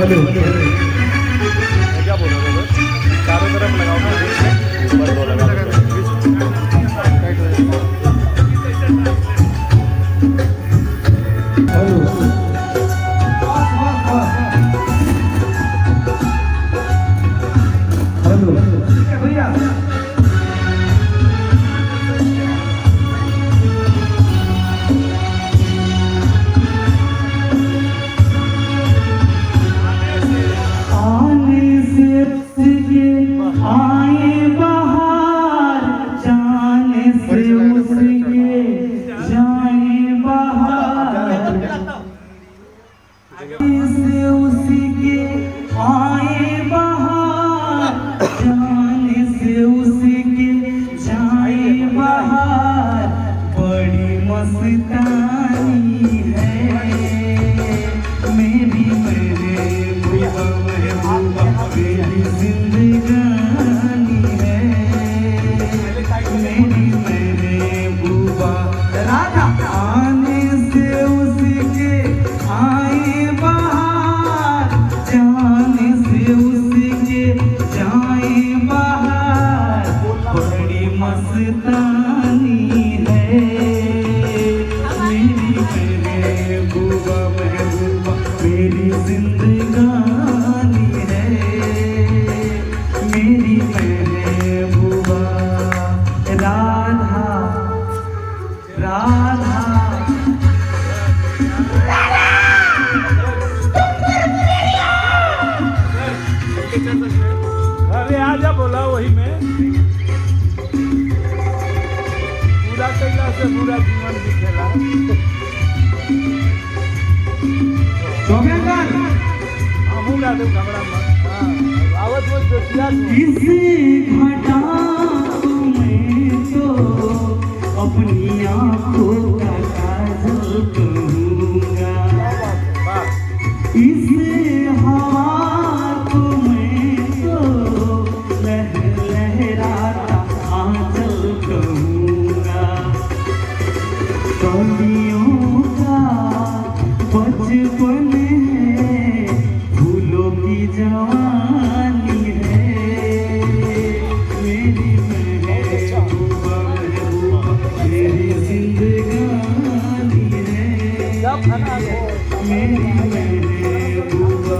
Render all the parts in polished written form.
क्या बोल रहे हो? चारों तरफ लगाओ ना, बस दो लगा अरे आजा बोला वही में पूरा कैला से पूरा जीवन दिखेला। हमू गा दे घबरा मत। आवत वो जोतिया इस घटा में तो अपनी आंखों का काजल कहूँगा, इस हवा को मैं तो लहराता आंचल कहूँगा। कलियों का बचपन है, फूलों की जवानी है, मेरी महबूबा मेरी जिंदगानी है, मेरी महबूबा।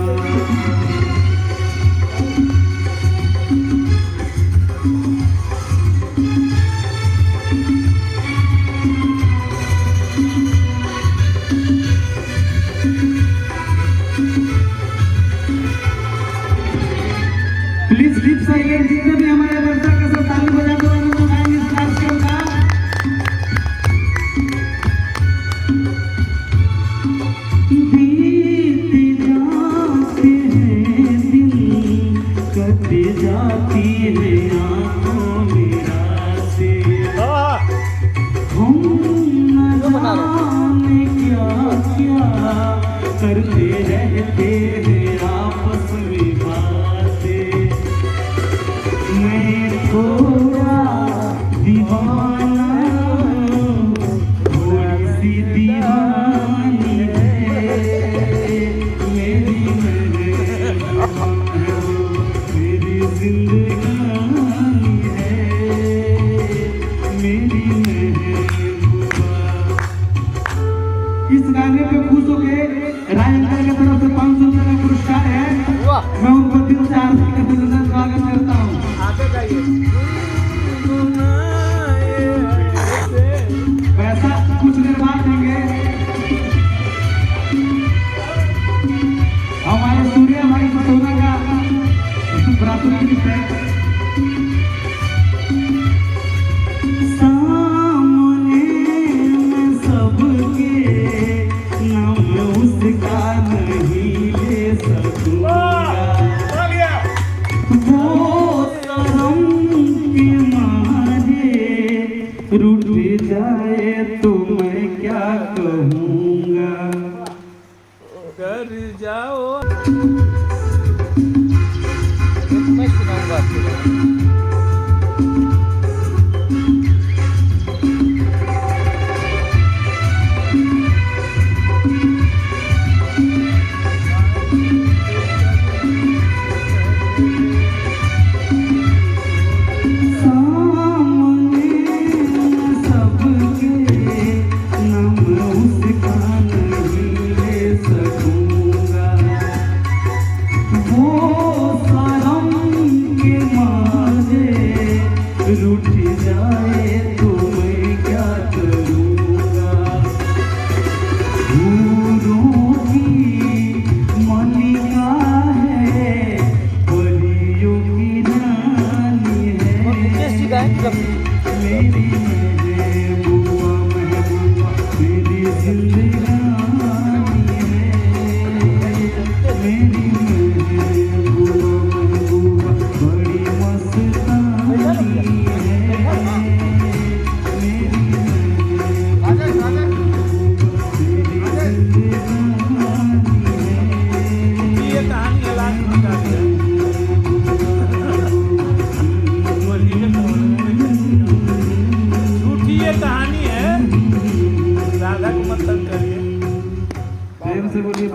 प्लीज कीप साइलेंट, जितने भी हमारे दर्शक के साथ ताली बजाते हुए उनको गाएंगे इस कार्यक्रम का। बीत जाते हैं दिन, कट जाती है आंखों में रातें, हम न जाने क्या क्या करते रहते हैं आपस में बातें। मैं थोड़ा दीवाना, थोड़ी सी दीवानी है, मेरी महबूबा मेरी जिंदगानी है, मेरी महबूबा। इस गाने पे खुश होके राय अंकल की तरफ से 500 रुपये का पुरस्कार है, मैं उनको दिल से हार्दिक अभिनंदन स्वागत करता हूँ। आगे जाइए। पैसा कुछ देर बाद देंगे। हमारे सूर्य भाई सोना का प्राथमिक है। सामने मैं सबके नाम उसका नहीं ले सकूंगा, वो शर्म के मारे रूठ जाए तो मैं क्या कहूँगा। कर जाओ। मैं सुनाऊंगा आपको। से बोलिए